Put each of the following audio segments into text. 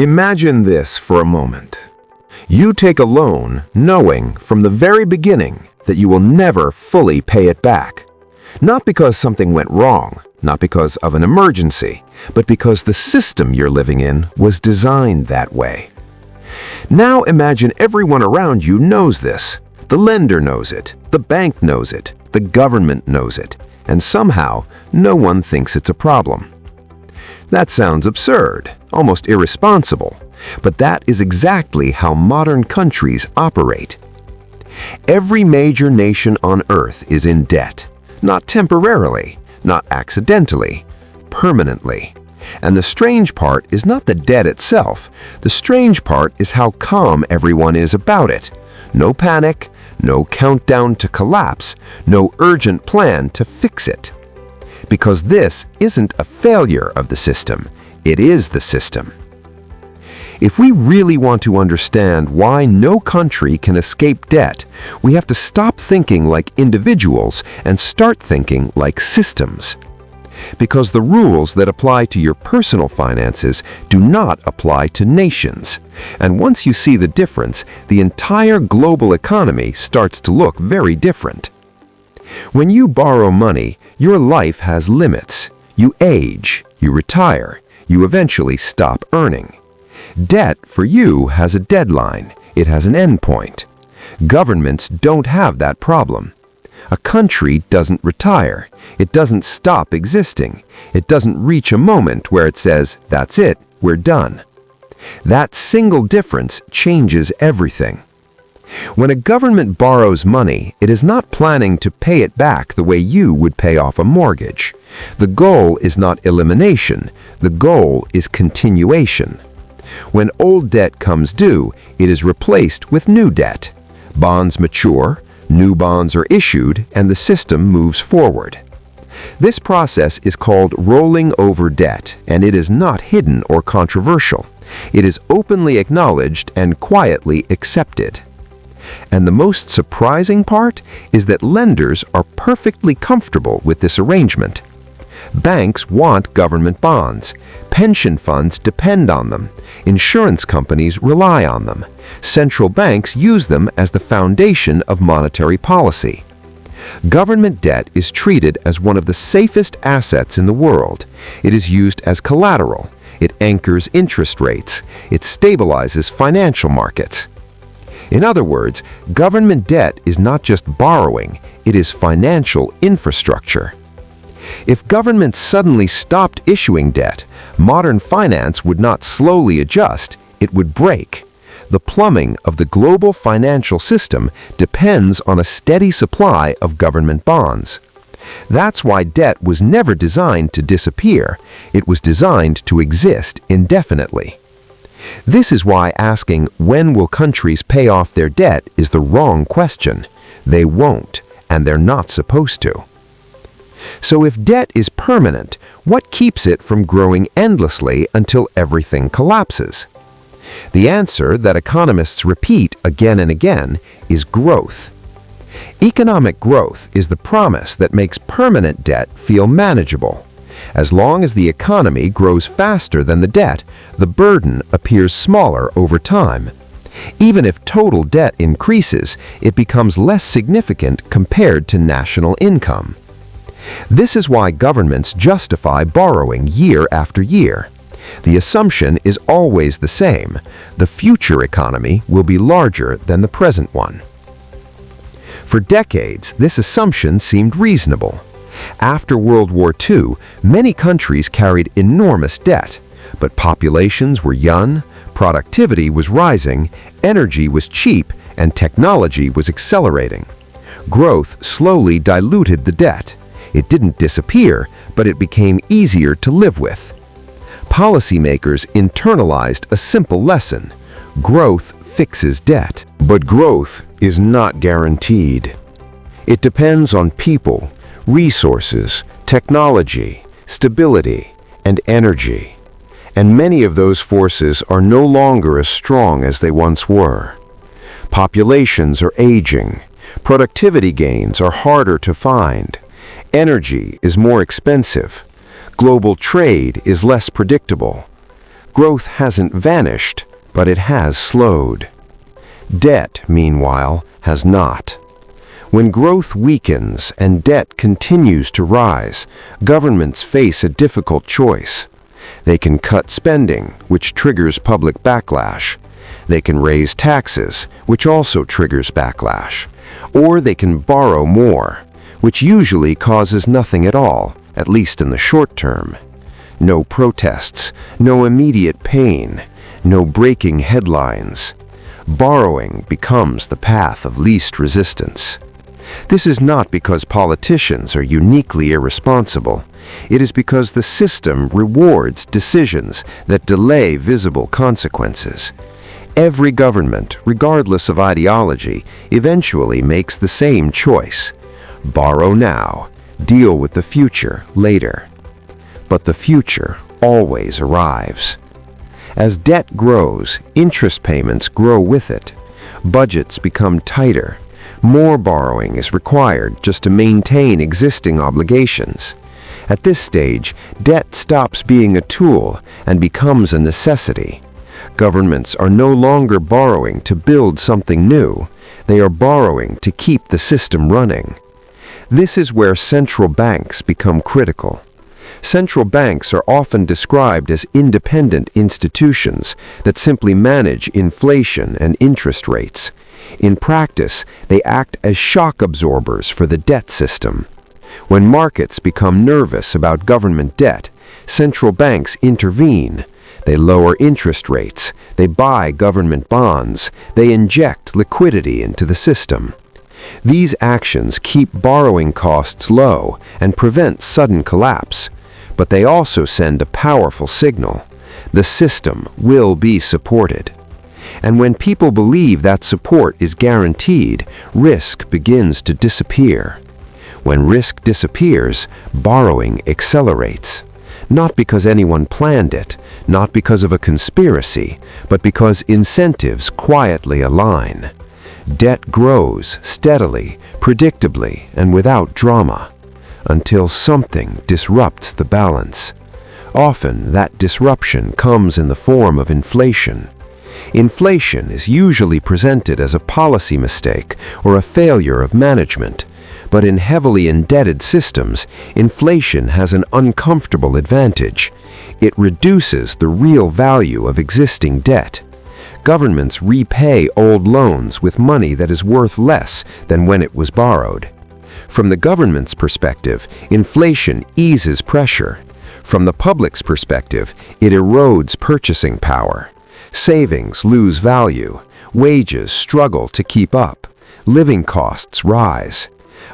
Imagine this for a moment. You take a loan knowing from the very beginning that you will never fully pay it back. Not because something went wrong, not because of an emergency, but because the system you're living in was designed that way. Now imagine everyone around you knows this. The lender knows it, the bank knows it, the government knows it, and somehow no one thinks it's a problem. That sounds absurd, almost irresponsible, but that is exactly how modern countries operate. Every major nation on Earth is in debt, not temporarily, not accidentally, permanently. And the strange part is not the debt itself. The strange part is how calm everyone is about it. No panic, no countdown to collapse, no urgent plan to fix it. Because this isn't a failure of the system, it is the system. If we really want to understand why no country can escape debt, we have to stop thinking like individuals and start thinking like systems. Because the rules that apply to your personal finances do not apply to nations. And once you see the difference, the entire global economy starts to look very different. When you borrow money, your life has limits. You age, you retire, you eventually stop earning. Debt, for you, has a deadline. It has an endpoint. Governments don't have that problem. A country doesn't retire. It doesn't stop existing. It doesn't reach a moment where it says, "That's it, we're done." That single difference changes everything. When a government borrows money, it is not planning to pay it back the way you would pay off a mortgage. The goal is not elimination. The goal is continuation. When old debt comes due, it is replaced with new debt. Bonds mature, new bonds are issued, and the system moves forward. This process is called rolling over debt, and it is not hidden or controversial. It is openly acknowledged and quietly accepted. And the most surprising part is that lenders are perfectly comfortable with this arrangement. Banks want government bonds. Pension funds depend on them. Insurance companies rely on them. Central banks use them as the foundation of monetary policy. Government debt is treated as one of the safest assets in the world. It is used as collateral. It anchors interest rates. It stabilizes financial markets. In other words, government debt is not just borrowing, it is financial infrastructure. If governments suddenly stopped issuing debt, modern finance would not slowly adjust, it would break. The plumbing of the global financial system depends on a steady supply of government bonds. That's why debt was never designed to disappear. It was designed to exist indefinitely. This is why asking when will countries pay off their debt is the wrong question. They won't, and they're not supposed to. So if debt is permanent, what keeps it from growing endlessly until everything collapses? The answer that economists repeat again and again is growth. Economic growth is the promise that makes permanent debt feel manageable. As long as the economy grows faster than the debt, the burden appears smaller over time. Even if total debt increases, it becomes less significant compared to national income. This is why governments justify borrowing year after year. The assumption is always the same. The future economy will be larger than the present one. For decades, this assumption seemed reasonable. After World War II, many countries carried enormous debt, but populations were young, productivity was rising, energy was cheap, and technology was accelerating. Growth slowly diluted the debt. It didn't disappear, but it became easier to live with. Policymakers internalized a simple lesson: growth fixes debt. But growth is not guaranteed. It depends on people, resources, technology, stability, and energy. And many of those forces are no longer as strong as they once were. Populations are aging. Productivity gains are harder to find. Energy is more expensive. Global trade is less predictable. Growth hasn't vanished, but it has slowed. Debt, meanwhile, has not. When growth weakens and debt continues to rise, governments face a difficult choice. They can cut spending, which triggers public backlash. They can raise taxes, which also triggers backlash. Or they can borrow more, which usually causes nothing at all, at least in the short term. No protests, no immediate pain, no breaking headlines. Borrowing becomes the path of least resistance. This is not because politicians are uniquely irresponsible. It is because the system rewards decisions that delay visible consequences. Every government, regardless of ideology, eventually makes the same choice. Borrow now, deal with the future later. But the future always arrives. As debt grows, interest payments grow with it. Budgets become tighter. More borrowing is required just to maintain existing obligations. At this stage, debt stops being a tool and becomes a necessity. Governments are no longer borrowing to build something new. They are borrowing to keep the system running. This is where central banks become critical. Central banks are often described as independent institutions that simply manage inflation and interest rates. In practice, they act as shock absorbers for the debt system. When markets become nervous about government debt, central banks intervene. They lower interest rates, they buy government bonds, they inject liquidity into the system. These actions keep borrowing costs low and prevent sudden collapse. But they also send a powerful signal. The system will be supported. And when people believe that support is guaranteed, risk begins to disappear. When risk disappears, borrowing accelerates. Not because anyone planned it, not because of a conspiracy, but because incentives quietly align. Debt grows steadily, predictably, and without drama, until something disrupts the balance. Often, that disruption comes in the form of inflation. Inflation is usually presented as a policy mistake or a failure of management, but in heavily indebted systems, inflation has an uncomfortable advantage. It reduces the real value of existing debt. Governments repay old loans with money that is worth less than when it was borrowed. From the government's perspective, inflation eases pressure. From the public's perspective, it erodes purchasing power. Savings lose value. Wages struggle to keep up. Living costs rise.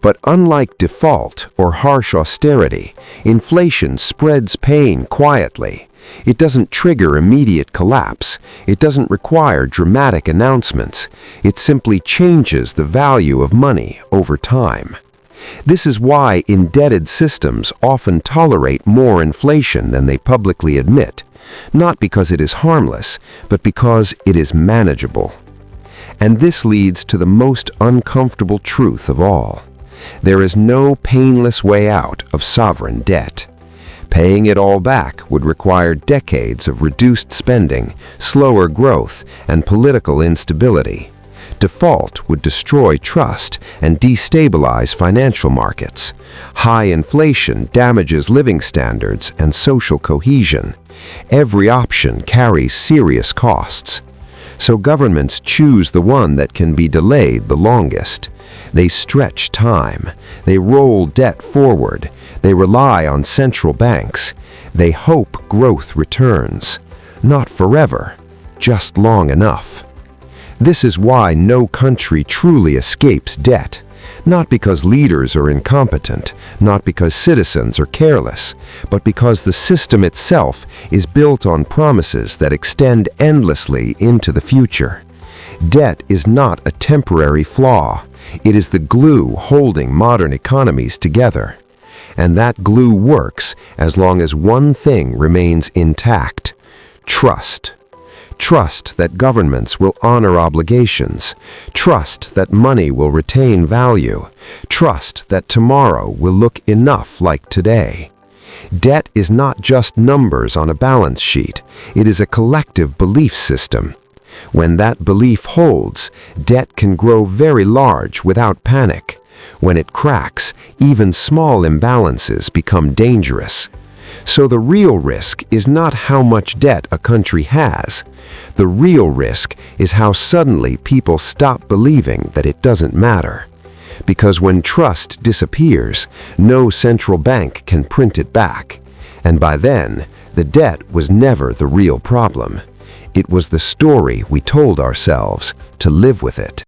But unlike default or harsh austerity, inflation spreads pain quietly. It doesn't trigger immediate collapse. It doesn't require dramatic announcements. It simply changes the value of money over time. This is why indebted systems often tolerate more inflation than they publicly admit, not because it is harmless, but because it is manageable. And this leads to the most uncomfortable truth of all. There is no painless way out of sovereign debt. Paying it all back would require decades of reduced spending, slower growth, and political instability. Default would destroy trust and destabilize financial markets. High inflation damages living standards and social cohesion. Every option carries serious costs. So governments choose the one that can be delayed the longest. They stretch time. They roll debt forward. They rely on central banks. They hope growth returns. Not forever, just long enough. This is why no country truly escapes debt. Not because leaders are incompetent, not because citizens are careless, but because the system itself is built on promises that extend endlessly into the future. Debt is not a temporary flaw. It is the glue holding modern economies together. And that glue works as long as one thing remains intact: trust. Trust that governments will honor obligations. Trust that money will retain value. Trust that tomorrow will look enough like today. Debt is not just numbers on a balance sheet. It is a collective belief system. When that belief holds, debt can grow very large without panic. When it cracks, even small imbalances become dangerous. So the real risk is not how much debt a country has. The real risk is how suddenly people stop believing that it doesn't matter. Because when trust disappears, no central bank can print it back. And by then, the debt was never the real problem. It was the story we told ourselves to live with it.